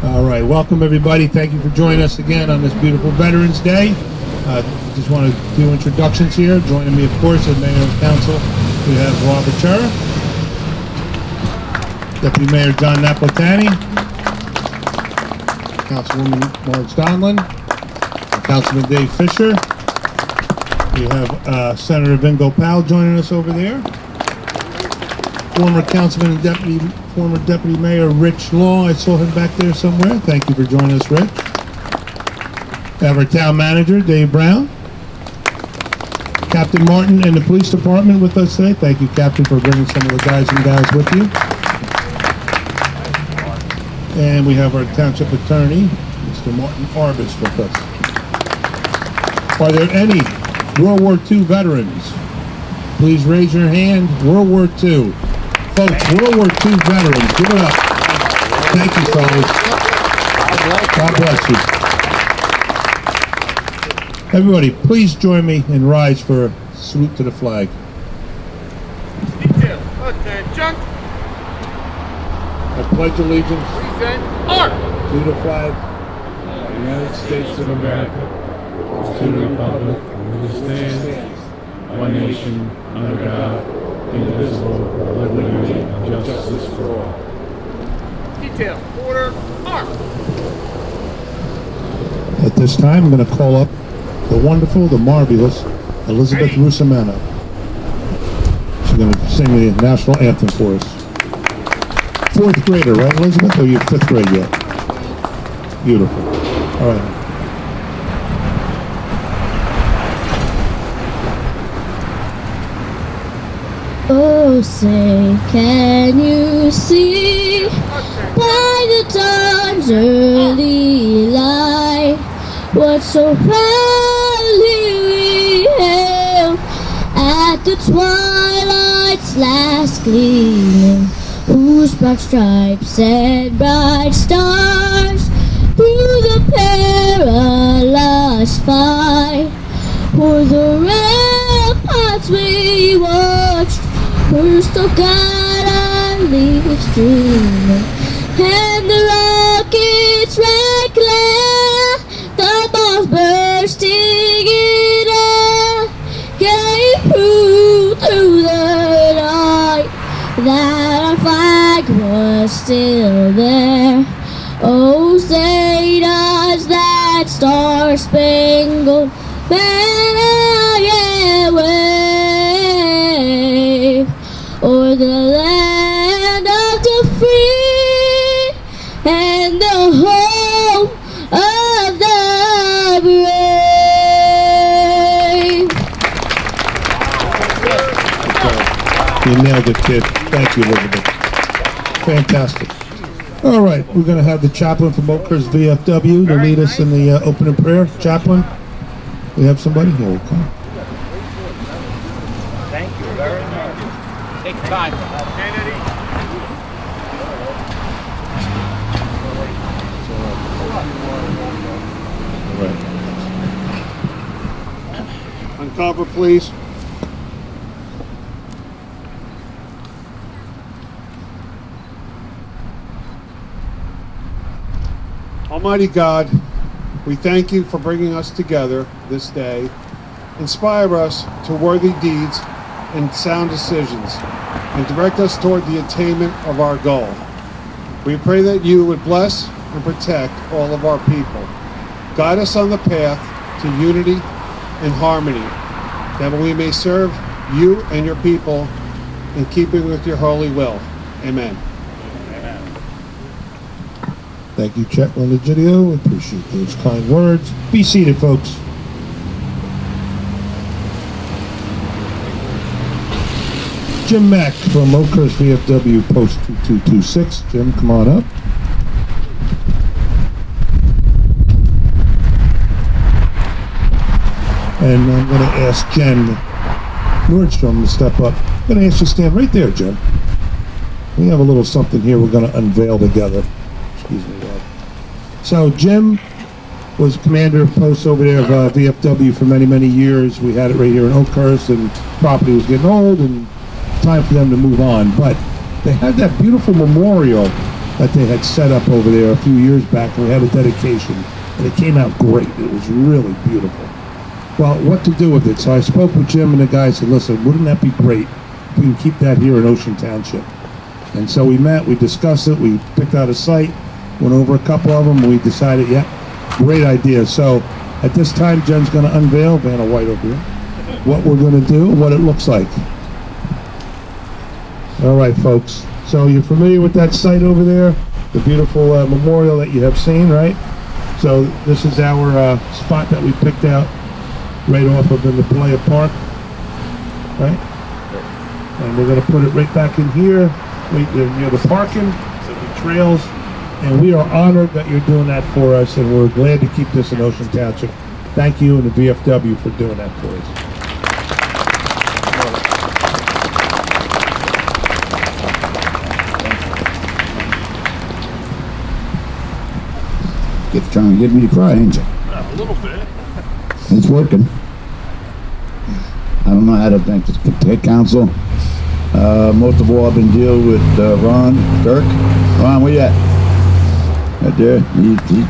All right, welcome everybody. Thank you for joining us again on this beautiful Veterans Day. Just want to do introductions here. Joining me, of course, as Mayor and Council, we have Robert Chura, Deputy Mayor John Napolitani, Councilwoman Marge Donlin, Councilman Dave Fisher. We have Senator Vingo Powell joining us over there. Former Councilman and former Deputy Mayor Rich Long. I saw him back there somewhere. Thank you for joining us, Rich. We have our Town Manager, Dave Brown. Captain Martin and the Police Department with us today. Thank you, Captain, for bringing some of the guys and gals with you. And we have our Township Attorney, Mr. Martin Arbus, with us. Are there any World War II veterans? Please raise your hand. World War II. Folks, World War II veterans, give it up. Thank you, fellas. God bless you. Everybody, please join me and rise for a salute to the flag. Detail. Attention. I pledge allegiance Present art. to the flag of the United States of America, to the republic which stands one nation under God, indivisible, with liberty and justice for all. Detail. Order. Arm. At this time, I'm going to call up the wonderful, the marvelous Elizabeth Rusomano. She's going to sing the national anthem for us. 4th grader, right, Elizabeth? Or you're 5th grade yet? Beautiful. All right. Oh, say, can you see by the dawn's early light what so proudly we hailed at the twilight's last gleaming, whose broad stripes and bright stars through the perilous fight for the ramparts we watched were still God our leaves dreaming, and the rockets red glare, the bombs bursting in air, gave proof through the night that our flag was still there. Oh, say does that star-spangled banner yet wave o'er the land of the free and the home of the brave. You nailed it, kid. Thank you, Elizabeth. Fantastic. All right, we're going to have the chaplain from Oakhurst VFW to lead us in the opening prayer. Chaplain, we have somebody? Here we come. Thank you very much. Take time. Kennedy. All right. Uncover, please. Almighty God, we thank you for bringing us together this day. Inspire us to worthy deeds and sound decisions, and direct us toward the attainment of our goal. We pray that you would bless and protect all of our people. Guide us on the path to unity and harmony, that we may serve you and your people in keeping with your holy will. Amen. Thank you, Chaplain Legidio. Appreciate those kind words. Be seated, folks. Jim Mack from Oakhurst VFW Post 2226. Jim, come on up. And I'm going to ask Jen Nordstrom to step up. I'm going to ask you to stand right there, Jen. We have a little something here we're going to unveil together. Excuse me, Rob. So Jim was commander of posts over there of VFW for many, many years. We had it right here in Oakhurst, and property was getting old and time for them to move on. But they had that beautiful memorial that they had set up over there a few years back, and we had a dedication, and it came out great. It was really beautiful. Well, what to do with it? So I spoke with Jim and the guys and said, listen, wouldn't that be great if we can keep that here in Ocean Township? And so we met, we discussed it, we picked out a site, went over a couple of them, and we decided, yeah, great idea. So at this time, Jen's going to unveil, Vanna White over here, what we're going to do, what it looks like. All right, folks. So you're familiar with that site over there, the beautiful memorial that you have seen, right? So this is our spot that we picked out right off of the Playa Park, right? And we're going to put it right back in here, right there near the parking, so the trails. And we are honored that you're doing that for us, and we're glad to keep this in Ocean Township. Thank you and the VFW for doing that for us. You're trying to get me to cry, ain't you? A little bit. It's working. I don't know how to thank the council. Most of all, I've been dealing with Ron Dirk. Ron, where you at? Right there.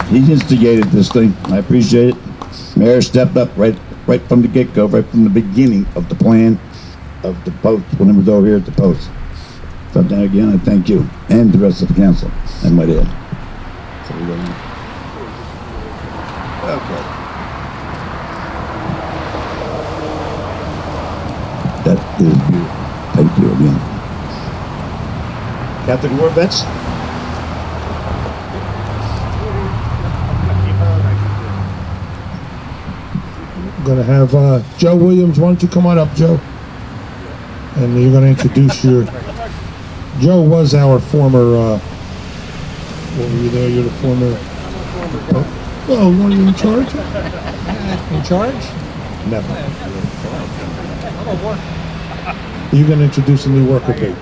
He instigated this thing. I appreciate it. Mayor stepped up right from the get-go, right from the beginning of the plan of the post, when it was over here at the post. So then again, I thank you and the rest of the council and my dad. So we go on. Okay. That is beautiful. Thank you again. Catholic War vets? I'm going to have Joe Williams. Why don't you come on up, Joe? And you're going to introduce your... Joe was our former... what were you there? You're the former... Oh, were you in charge? In charge? Never. You're going to introduce a new worker bee.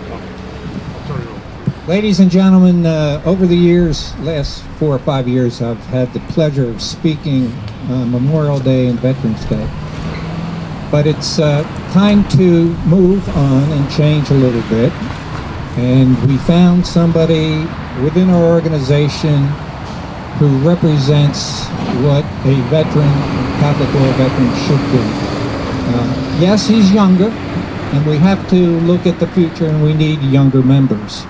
Ladies and gentlemen, over the years, last 4 or 5 years, I've had the pleasure of speaking Memorial Day and Veterans Day. But it's time to move on and change a little bit. And we found somebody within our organization who represents what a veteran, Catholic War veteran, should do. Yes, he's younger, and we have to look at the future, and we need younger members.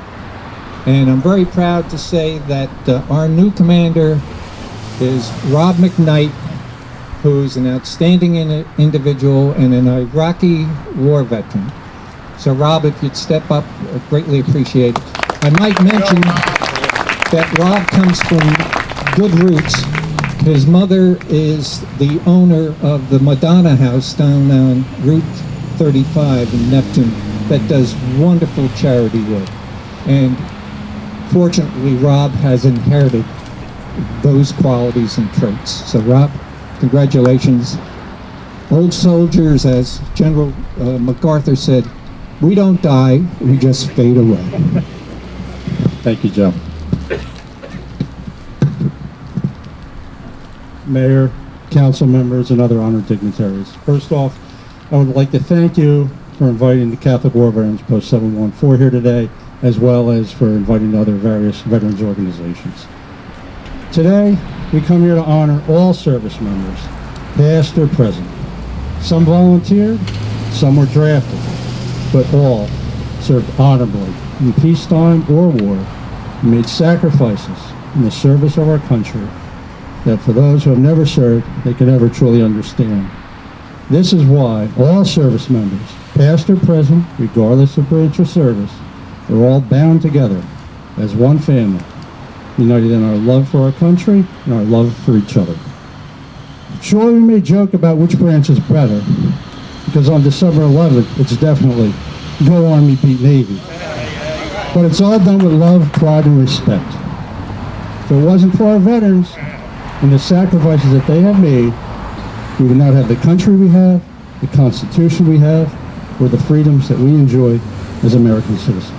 And I'm very proud to say that our new commander is Rob McKnight, who's an outstanding individual and an Iraqi war veteran. So Rob, if you'd step up, I'd greatly appreciate it. I might mention that Rob comes from good roots. His mother is the owner of the Madonna House down on Route 35 in Neptune that does wonderful charity work. And fortunately, Rob has inherited those qualities and traits. So Rob, congratulations. Old soldiers, as General MacArthur said, we don't die, we just fade away. Thank you, Joe. Mayor, council members, and other honored dignitaries. First off, I would like to thank you for inviting the Catholic War Veterans Post 714 here today, as well as for inviting other various veterans organizations. Today, we come here to honor all service members, past or present. Some volunteered, some were drafted, but all served honorably in peacetime or war and made sacrifices in the service of our country that for those who have never served, they can never truly understand. This is why all service members, past or present, regardless of branch or service, are all bound together as one family, united in our love for our country and our love for each other. Sure, we may joke about which branch is better, because on December 11th, it's definitely go Army, beat Navy. But it's all done with love, pride, and respect. If it wasn't for our veterans and the sacrifices that they have made, we would not have the country we have, the Constitution we have, or the freedoms that we enjoy as American citizens.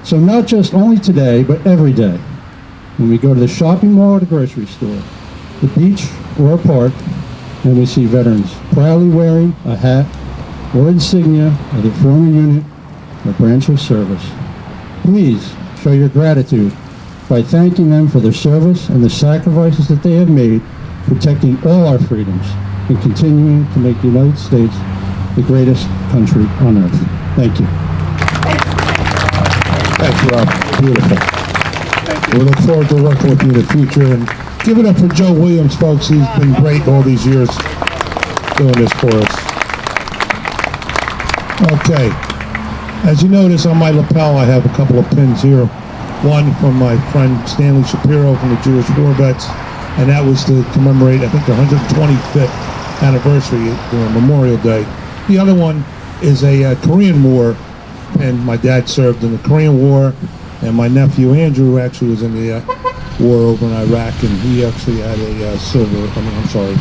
So not just only today, but every day, when we go to the shopping mall or the grocery store, the beach or a park, and we see veterans proudly wearing a hat or insignia of their former unit or branch of service, please show your gratitude by thanking them for their service and the sacrifices that they have made, protecting all our freedoms and continuing to make the United States the greatest country on earth. Thank you. Thanks, Rob. Beautiful. We look forward to working with you in the future. And give it up for Joe Williams, folks. He's been great all these years doing this for us. Okay. As you notice on my lapel, I have a couple of pins here. One from my friend Stanley Shapiro from the Jewish War Vets, and that was to commemorate, I think, the 125th anniversary during Memorial Day. The other one is a Korean War pin. My dad served in the Korean War, and my nephew Andrew actually was in the war over in Iraq, and he actually had a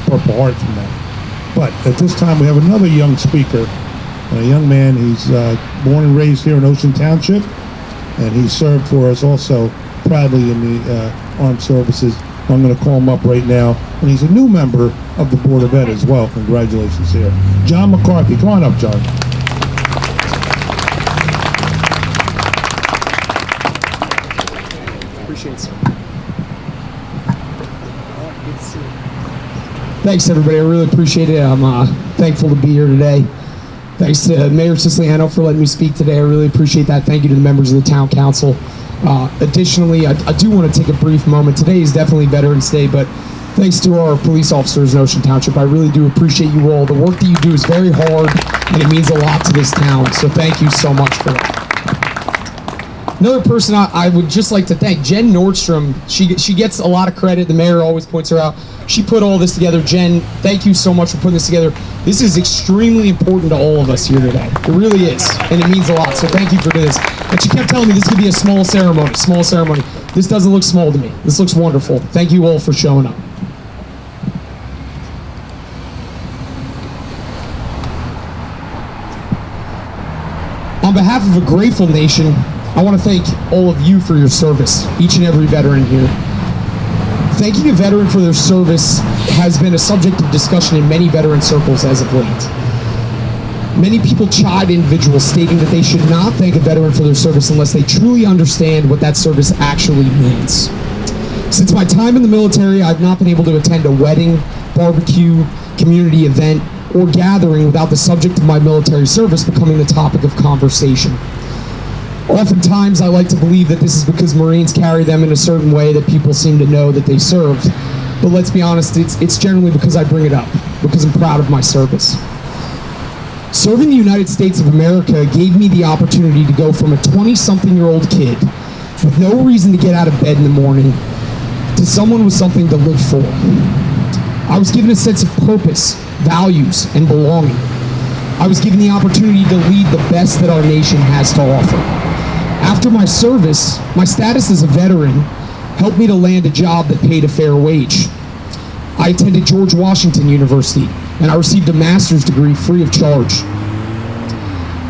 Purple Heart from that. But at this time, we have another young speaker, a young man. He's born and raised here in Ocean Township, and he served for us also proudly in the armed services. I'm going to call him up right now, and he's a new member of the Board of Ed as well. Congratulations here. John McCarthy. Come on up, John. Appreciate it, sir. Thanks, everybody. I really appreciate it. I'm thankful to be here today. Thanks to Mayor Siciliano for letting me speak today. I really appreciate that. Thank you to the members of the Town Council. Additionally, I do want to take a brief moment. Today is definitely Veterans Day, but thanks to our police officers in Ocean Township, I really do appreciate you all. The work that you do is very hard, and it means a lot to this town, so thank you so much for that. Another person I would just like to thank, Jen Nordstrom. She gets a lot of credit. The mayor always points her out. She put all this together. Jen, thank you so much for putting this together. This is extremely important to all of us here today. It really is, and it means a lot, so thank you for doing this. And she kept telling me this could be a small ceremony, small ceremony. This doesn't look small to me. This looks wonderful. Thank you all for showing up. On behalf of a grateful nation, I want to thank all of you for your service, each and every veteran here. Thanking a veteran for their service has been a subject of discussion in many veteran circles as of late. Many people chide individuals stating that they should not thank a veteran for their service unless they truly understand what that service actually means. Since my time in the military, I've not been able to attend a wedding, barbecue, community event, or gathering without the subject of my military service becoming the topic of conversation. Oftentimes, I like to believe that this is because Marines carry them in a certain way that people seem to know that they served. But let's be honest, it's generally because I bring it up, because I'm proud of my service. Serving the United States of America gave me the opportunity to go from a 20-something-year-old kid with no reason to get out of bed in the morning to someone with something to live for. I was given a sense of purpose, values, and belonging. I was given the opportunity to lead the best that our nation has to offer. After my service, my status as a veteran helped me to land a job that paid a fair wage. I attended George Washington University, and I received a master's degree free of charge.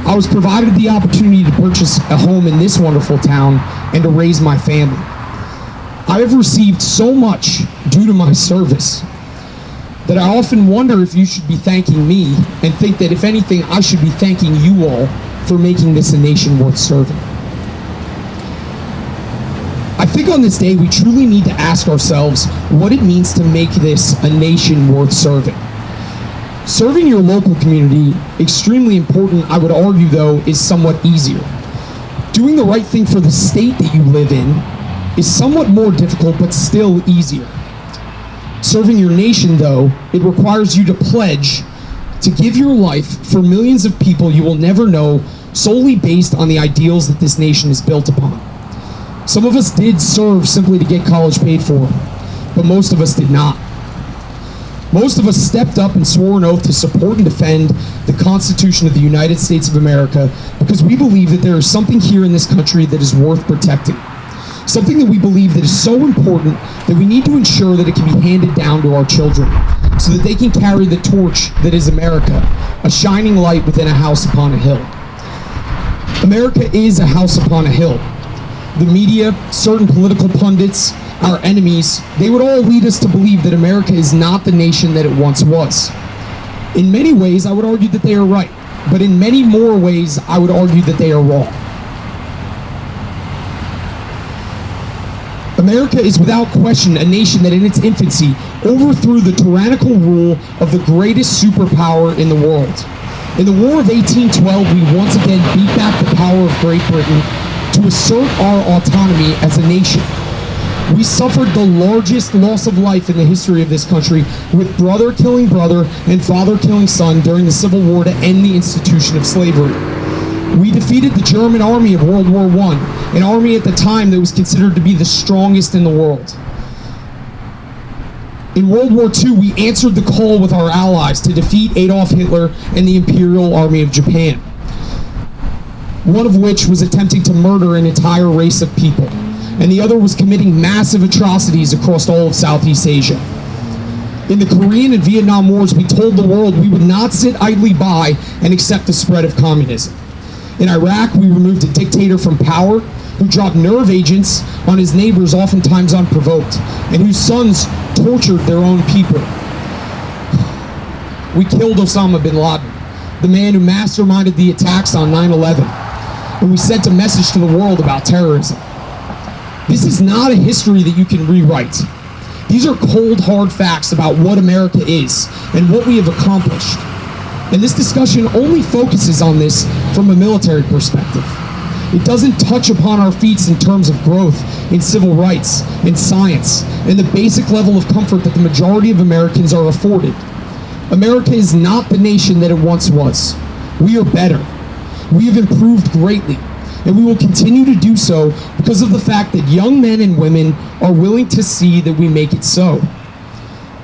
I was provided the opportunity to purchase a home in this wonderful town and to raise my family. I have received so much due to my service that I often wonder if you should be thanking me, and think that if anything, I should be thanking you all for making this a nation worth serving. I think on this day we truly need to ask ourselves what it means to make this a nation worth serving. Serving your local community, extremely important, I would argue though, is somewhat easier. Doing the right thing for the state that you live in is somewhat more difficult, but still easier. Serving your nation, though, it requires you to pledge to give your life for millions of people you will never know, solely based on the ideals that this nation is built upon. Some of us did serve simply to get college paid for, but most of us did not. Most of us stepped up and swore an oath to support and defend the Constitution of the United States of America because we believe that there is something here in this country that is worth protecting. Something that we believe that is so important that we need to ensure that it can be handed down to our children so that they can carry the torch that is America, a shining light within a house upon a hill. America is a house upon a hill. The media, certain political pundits, our enemies, they would all lead us to believe that America is not the nation that it once was. In many ways, I would argue that they are right, but in many more ways, I would argue that they are wrong. America is without question a nation that in its infancy overthrew the tyrannical rule of the greatest superpower in the world. In the War of 1812, we once again beat back the power of Great Britain to assert our autonomy as a nation. We suffered the largest loss of life in the history of this country, with brother killing brother and father killing son during the Civil War to end the institution of slavery. We defeated the German army of World War I, an army at the time that was considered to be the strongest in the world. In World War II, we answered the call with our allies to defeat Adolf Hitler and the Imperial Army of Japan, one of which was attempting to murder an entire race of people, and the other was committing massive atrocities across all of Southeast Asia. In the Korean and Vietnam Wars, we told the world we would not sit idly by and accept the spread of communism. In Iraq, we removed a dictator from power who dropped nerve agents on his neighbors, oftentimes unprovoked, and whose sons tortured their own people. We killed Osama bin Laden, the man who masterminded the attacks on 9/11, and we sent a message to the world about terrorism. This is not a history that you can rewrite. These are cold, hard facts about what America is and what we have accomplished. And this discussion only focuses on this from a military perspective. It doesn't touch upon our feats in terms of growth in civil rights, in science, and the basic level of comfort that the majority of Americans are afforded. America is not the nation that it once was. We are better. We have improved greatly, and we will continue to do so because of the fact that young men and women are willing to see that we make it so.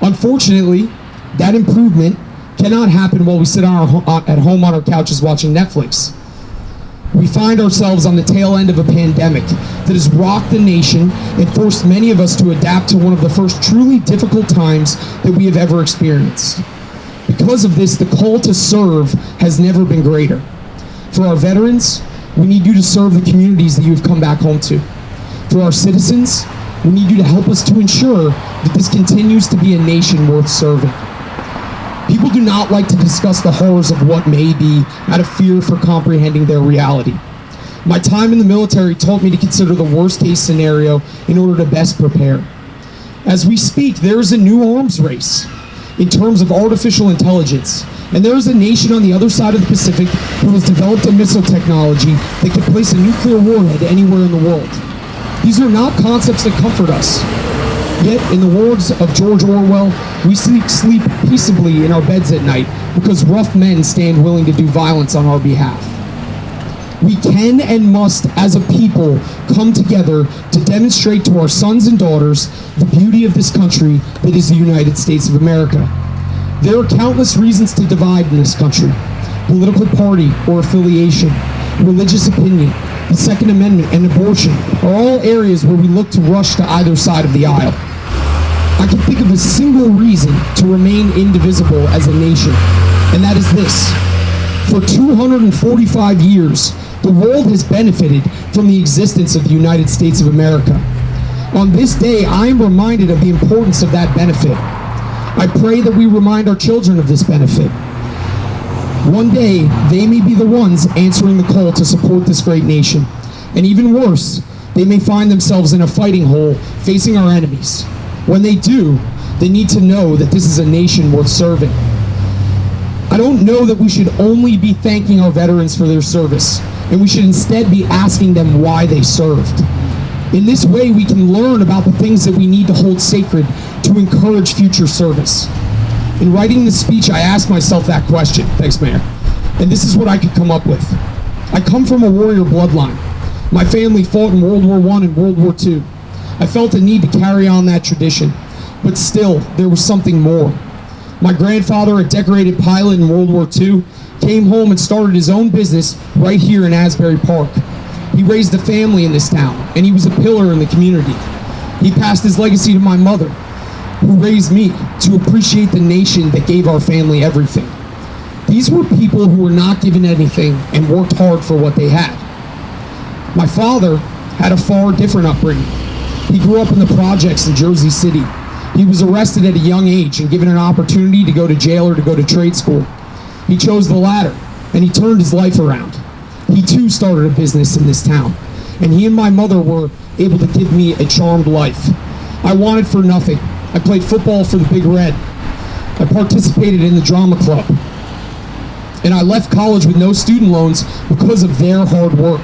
Unfortunately, that improvement cannot happen while we sit at home on our couches watching Netflix. We find ourselves on the tail end of a pandemic that has rocked the nation and forced many of us to adapt to one of the first truly difficult times that we have ever experienced. Because of this, the call to serve has never been greater. For our veterans, we need you to serve the communities that you have come back home to. For our citizens, we need you to help us to ensure that this continues to be a nation worth serving. People do not like to discuss the horrors of what may be out of fear for comprehending their reality. My time in the military taught me to consider the worst case scenario in order to best prepare. As we speak, there is a new arms race in terms of artificial intelligence, and there is a nation on the other side of the Pacific who has developed a missile technology that can place a nuclear warhead anywhere in the world. These are not concepts that comfort us. Yet, in the words of George Orwell, we sleep peaceably in our beds at night because rough men stand willing to do violence on our behalf. We can and must, as a people, come together to demonstrate to our sons and daughters the beauty of this country that is the United States of America. There are countless reasons to divide in this country: political party or affiliation, religious opinion, the Second Amendment, and abortion are all areas where we look to rush to either side of the aisle. I can think of a single reason to remain indivisible as a nation, and that is this. For 245 years, the world has benefited from the existence of the United States of America. On this day, I am reminded of the importance of that benefit. I pray that we remind our children of this benefit. One day, they may be the ones answering the call to support this great nation. And even worse, they may find themselves in a fighting hole facing our enemies. When they do, they need to know that this is a nation worth serving. I don't know that we should only be thanking our veterans for their service, and we should instead be asking them why they served. In this way, we can learn about the things that we need to hold sacred to encourage future service. In writing this speech, I asked myself that question. Thanks, Mayor. And this is what I could come up with. I come from a warrior bloodline. My family fought in World War I and World War II. I felt a need to carry on that tradition, but still, there was something more. My grandfather, a decorated pilot in World War II, came home and started his own business right here in Asbury Park. He raised a family in this town, and he was a pillar in the community. He passed his legacy to my mother, who raised me to appreciate the nation that gave our family everything. These were people who were not given anything and worked hard for what they had. My father had a far different upbringing. He grew up in the projects in Jersey City. He was arrested at a young age and given an opportunity to go to jail or to go to trade school. He chose the latter, and he turned his life around. He too started a business in this town, and he and my mother were able to give me a charmed life. I wanted for nothing. I played football for the Big Red. I participated in the drama club. And I left college with no student loans because of their hard work.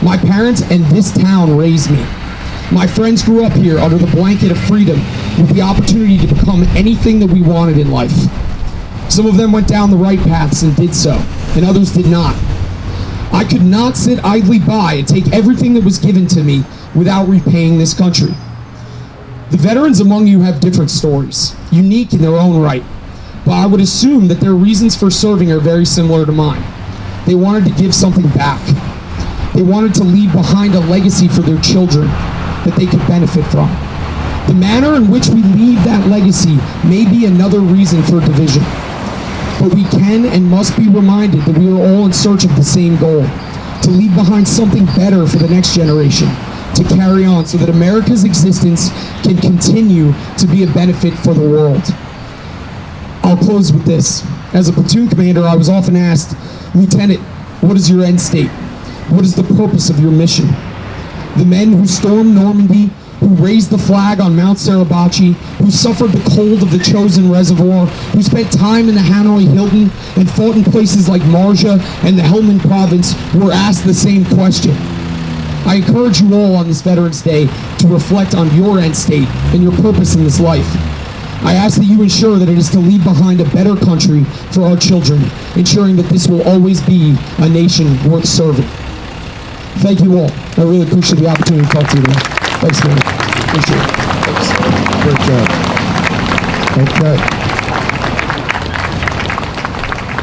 My parents and this town raised me. My friends grew up here under the blanket of freedom with the opportunity to become anything that we wanted in life. Some of them went down the right paths and did so, and others did not. I could not sit idly by and take everything that was given to me without repaying this country. The veterans among you have different stories, unique in their own right, but I would assume that their reasons for serving are very similar to mine. They wanted to give something back. They wanted to leave behind a legacy for their children that they could benefit from. The manner in which we leave that legacy may be another reason for division. But we can and must be reminded that we are all in search of the same goal, to leave behind something better for the next generation, to carry on so that America's existence can continue to be a benefit for the world. I'll close with this. As a platoon commander, I was often asked, "Lieutenant, what is your end state? What is the purpose of your mission?" The men who stormed Normandy, who raised the flag on Mount Suribachi, who suffered the cold of the Chosin Reservoir, who spent time in the Hanoi Hilton and fought in places like Marja and the Helmand Province, were asked the same question. I encourage you all on this Veterans Day to reflect on your end state and your purpose in this life. I ask that you ensure that it is to leave behind a better country for our children, ensuring that this will always be a nation worth serving. Thank you all. I really appreciate the opportunity to talk to you today. Thanks, man. Appreciate it. Thanks. Great job. Okay.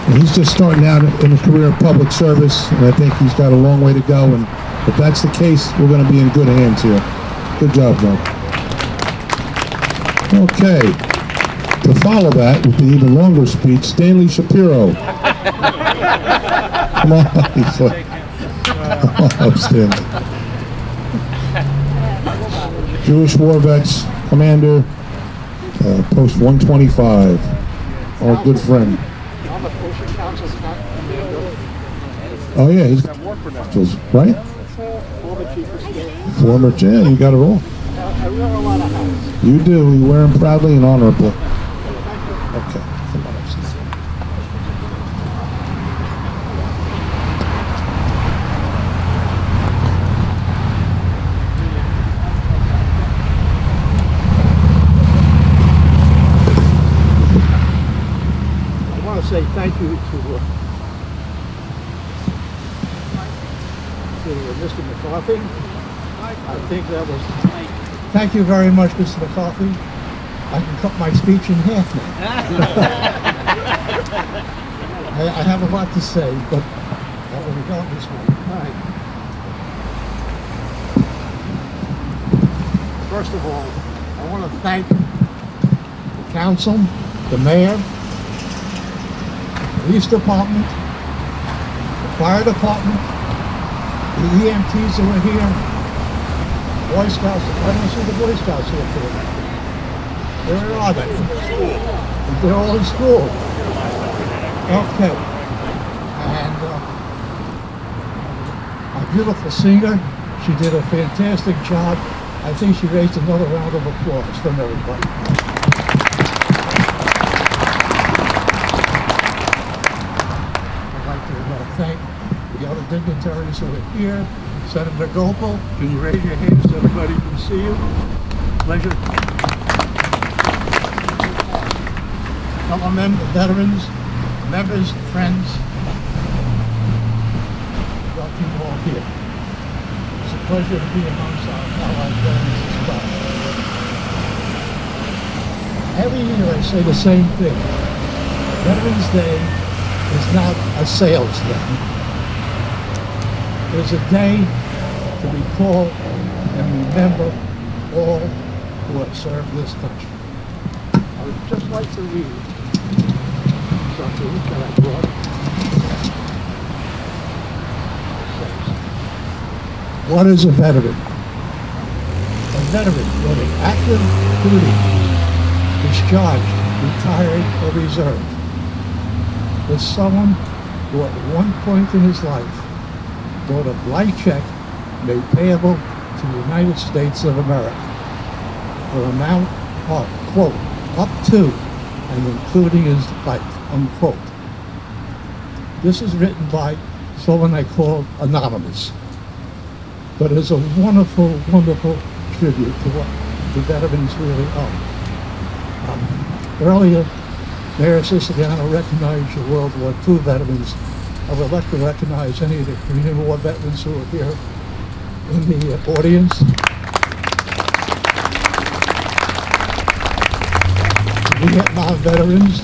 And he's just starting out in a career of public service, and I think he's got a long way to go. And if that's the case, we're going to be in good hands here. Good job, Joe. Okay. To follow that with the even longer speech, Stanley Shapiro. Come on, he's like, come on, Stanley. Jewish War Vets Commander, Post 125, our good friend. Oh yeah, he's got war credentials, right? Former chair, you got it all. I wear a lot of hats. You do, you wear them proudly and honorably. Okay. I want to say thank you to Mr. McCarthy. I think that was... Thank you very much, Mr. McCarthy. I can cut my speech in half now. I have a lot to say, but that will be gone this way. All right. First of all, I want to thank the council, the mayor, the police department, the fire department, the EMTs that were here, Boy Scouts. I don't see the Boy Scouts here today. Where are they? They're all in school. Okay. And our beautiful singer, she did a fantastic job. I think she raised another round of applause from everybody. I'd like to thank the other dignitaries who are here. Senator Gopal, can you raise your hand so everybody can see you? Pleasure. Fellow veterans, members, friends, got you all here. It's a pleasure to be amongst our allied veterans as well. Every year I say the same thing. Veterans Day is not a sales day. It's a day to recall and remember all who have served this country. I would just like to read something that I brought. What is a veteran? A veteran, whether active duty, discharged, retired, or reserved, is someone who at one point in his life wrote a blank check made payable to the United States of America for amount of, quote, up to and including his life, unquote. This is written by someone I call Anonymous, but it's a wonderful, wonderful tribute to what the veterans really are. Earlier, Mayor Siciliano recognized the World War II veterans. I would like to recognize any of the Korean War veterans who are here in the audience. Vietnam veterans.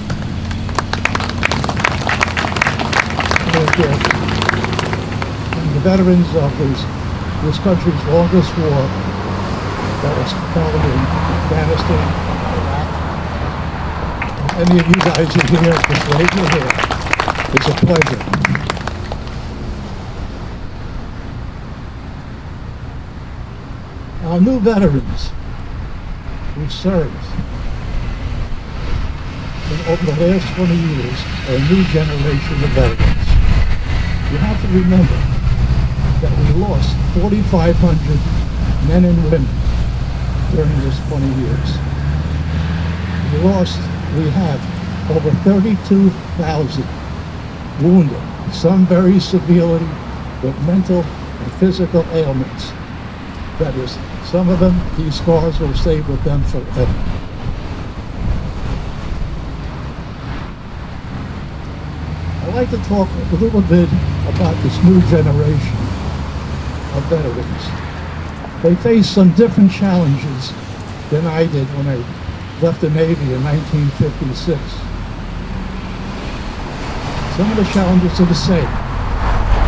And the veterans of this country's longest war that was held in Afghanistan, Iraq. Any of you guys are here, just raise your hand. It's a pleasure. Our new veterans who served over the last 20 years are a new generation of veterans. You have to remember that we lost 4,500 men and women during this 20 years. We have over 32,000 wounded, some very severely with mental and physical ailments. That is, some of them, these scars will stay with them forever. I'd like to talk a little bit about this new generation of veterans. They face some different challenges than I did when I left the Navy in 1956. Some of the challenges are the same.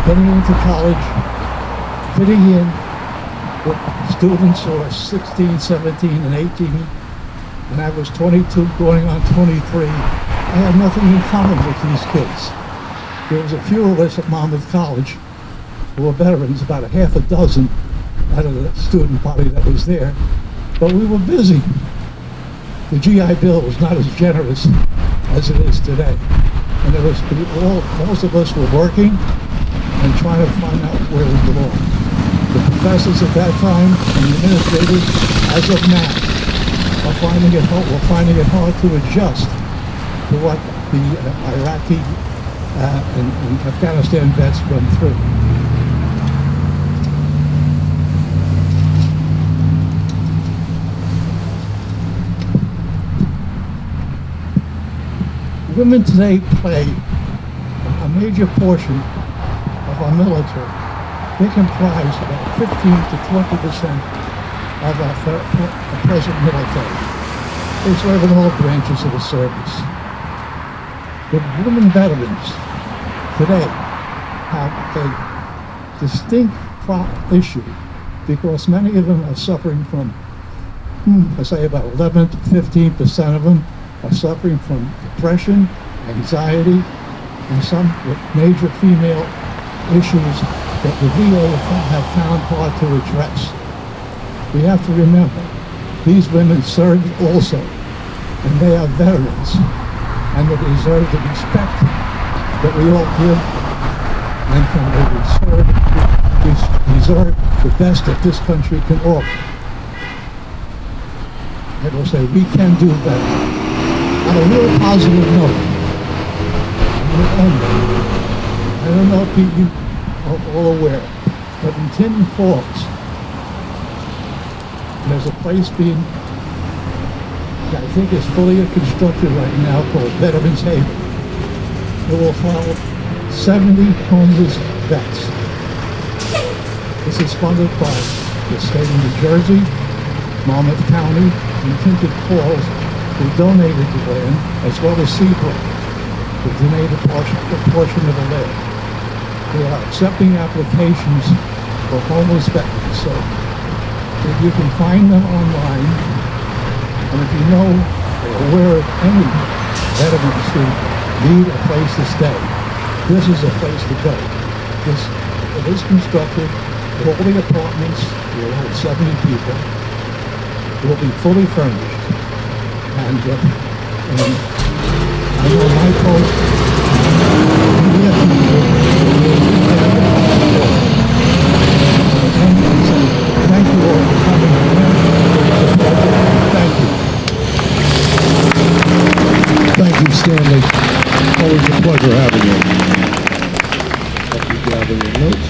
Getting into college, fitting in with students who are 16, 17, and 18, and I was 22 going on 23. I had nothing in common with these kids. There was a few of us at Monmouth College who were veterans, about a half a dozen out of the student body that was there, but we were busy. The GI Bill was not as generous as it is today. And there was most of us were working and trying to find out where we belong. The professors at that time and the administrators, as of now, are finding it hard to adjust to what the Iraqi and Afghanistan vets went through. Women today play a major portion of our military. They comprise about 15 to 20% of our present military. They serve in all branches of the service. The women veterans today have a distinct issue because many of them are suffering from, I say about 11 to 15% of them are suffering from depression, anxiety, and some with major female issues that the VA have found hard to address. We have to remember, these women served also, and they are veterans, and they deserve the respect that we all give, and they deserve the best that this country can offer. I will say, we can do better. On a real positive note, I don't know if you are all aware, but in Tinton Falls, there's a place being, I think is fully constructed right now, called Veterans Haven. It will house 70 homeless vets. This is funded by the state of New Jersey, Monmouth County, and Tinton Falls, who donated the land, as well as Seabrook, who donated a portion of the land. They are accepting applications for homeless veterans, so if you can find them online, and if you know or aware of any veterans who need a place to stay, this is a place to go. It is constructed, all the apartments, will hold 70 people, will be fully furnished. And I know my folks, media people, taking your notes.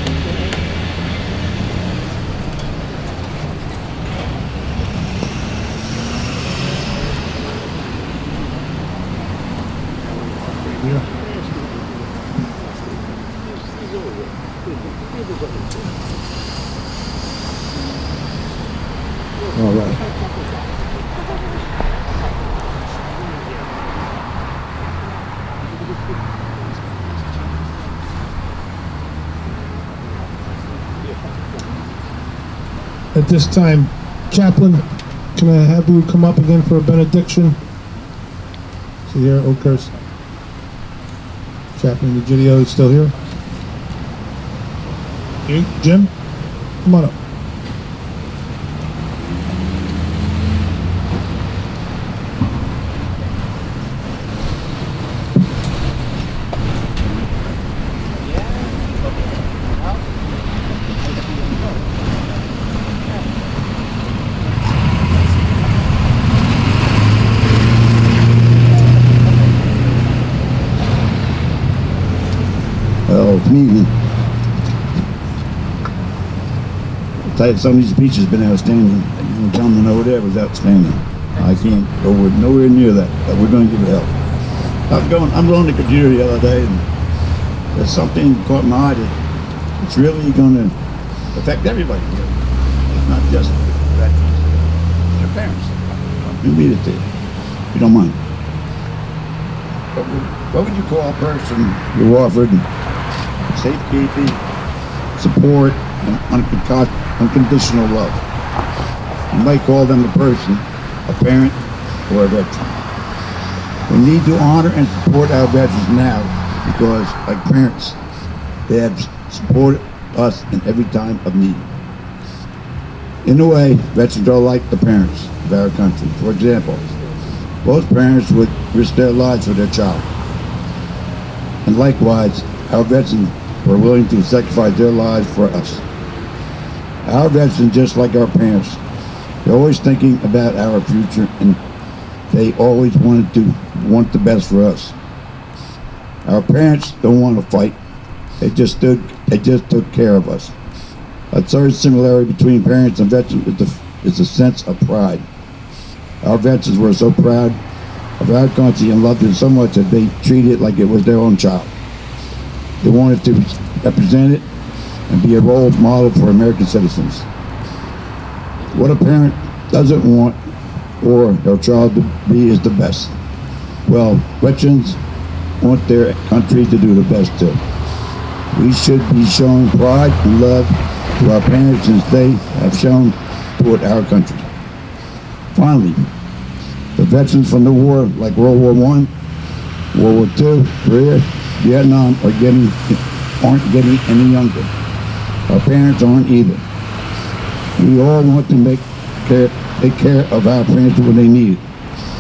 Here. All right. At this time, Chaplain, can I have you come up again for a benediction? See here, Oakhurst. Chaplain Egidio is still here. Okay, Jim, come on up. Oh, community. I'll tell you, some of these speeches have been outstanding. The gentleman over there was outstanding. I can't go nowhere near that, but we're going to give it help. I'm going to Kadir the other day, and there's something caught my eye that it's really going to affect everybody here. It's not just veterans, their parents. You read it there, if you don't mind. What would you call a person who offered safekeeping, support, and unconditional love? You might call them a person, a parent, or a veteran. We need to honor and support our veterans now because, like parents, they have supported us in every time of need. In a way, veterans are like the parents of our country. For example, most parents would risk their lives for their child. And likewise, our veterans were willing to sacrifice their lives for us. Our veterans, just like our parents, they're always thinking about our future, and they always want the best for us. Our parents don't want to fight. They just took care of us. A third similarity between parents and veterans is a sense of pride. Our veterans were so proud of our country and loved it so much that they treated it like it was their own child. They wanted to represent it and be a role model for American citizens. What a parent doesn't want or their child to be is the best. Well, veterans want their country to do the best too. We should be showing pride and love to our parents as they have shown toward our country. Finally, the veterans from the war, like World War I, World War II, Korea, Vietnam, aren't getting any younger. Our parents aren't either. We all want to take care of our parents when they need it.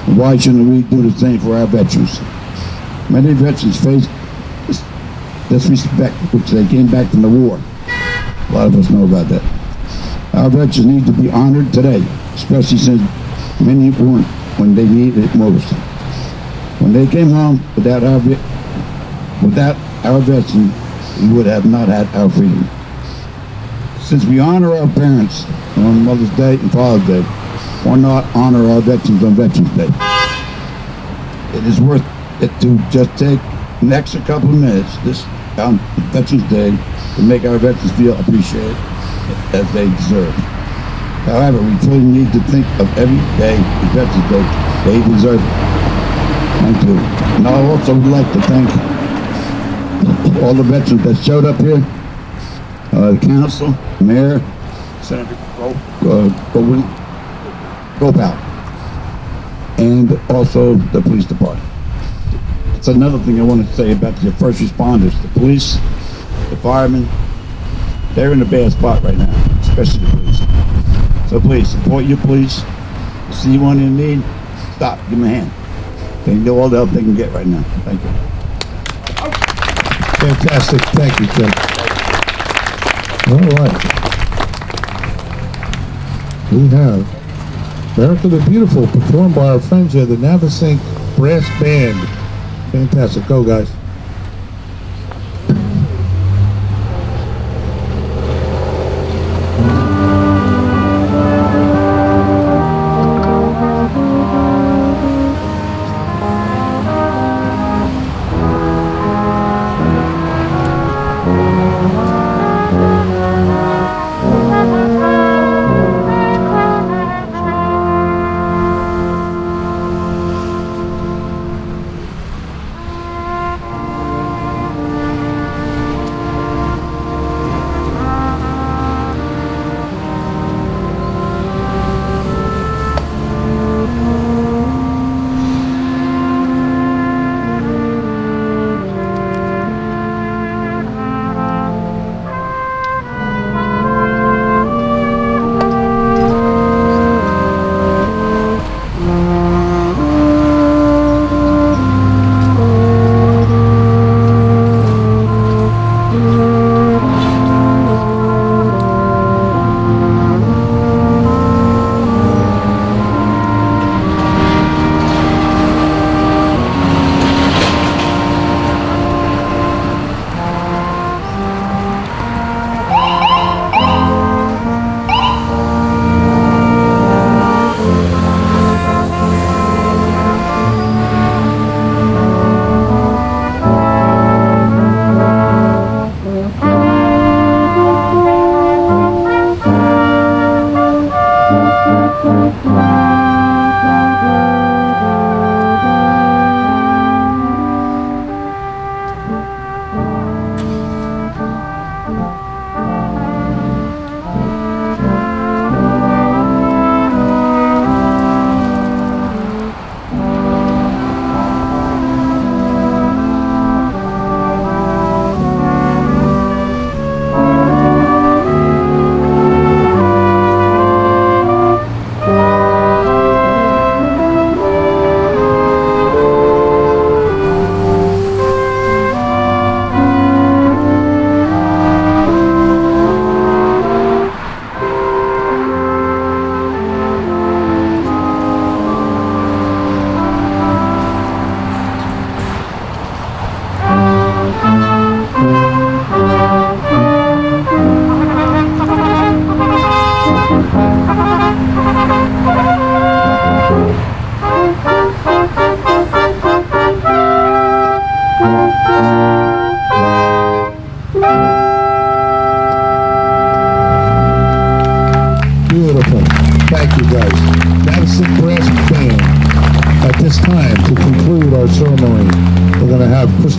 And why shouldn't we do the same for our veterans? Many veterans face disrespect, which they came back from the war. A lot of us know about that. Our veterans need to be honored today, especially since many weren't when they needed it most. When they came home without our veterans, we would have not had our freedom. Since we honor our parents on Mother's Day and Father's Day, why not honor our veterans on Veterans Day? It is worth it to just take an extra couple of minutes this on Veterans Day to make our veterans feel appreciated as they deserve. However, we truly need to think of every day as Veterans Day. They deserve it. Thank you. And I also would like to thank all the veterans that showed up here, the council, mayor, Senator Gopal, and also the police department. That's another thing I want to say about the first responders, the police, the firemen. They're in a bad spot right now, especially the police. So please, support your police. You see one in need, stop, give them a hand. They know all the help they can get right now. Thank you. Fantastic. Thank you, Jim. All right. We have America the Beautiful, performed by our friends here, the Navasink Brass Band. Fantastic. Go, guys.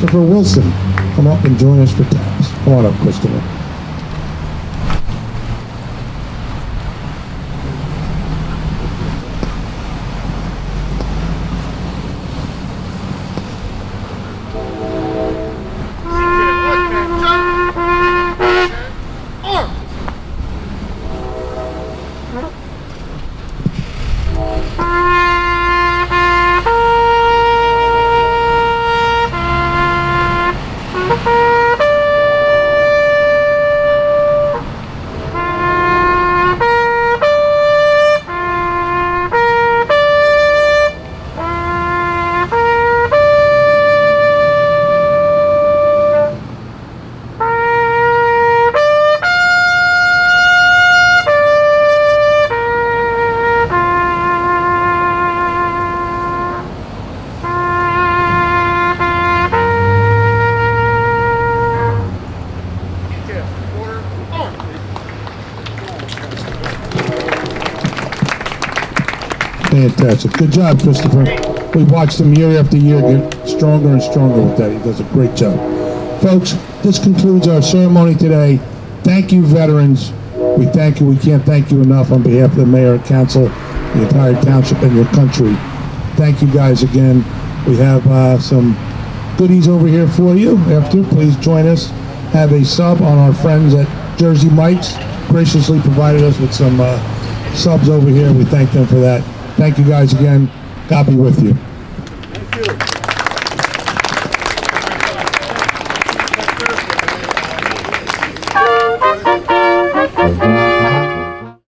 Christopher Wilson come up and join us for taps. Come on up, Christopher. Fantastic. Good job, Christopher. We've watched him year after year get stronger and stronger with that. He does a great job. Folks, this concludes our ceremony today. Thank you, veterans. We thank you. We can't thank you enough on behalf of the mayor, council, the entire township, and your country. Thank you guys again. We have some goodies over here for you after. Please join us. Have a sub on our friends at Jersey Mike's. Graciously provided us with some subs over here. We thank them for that. Thank you guys again. God be with you.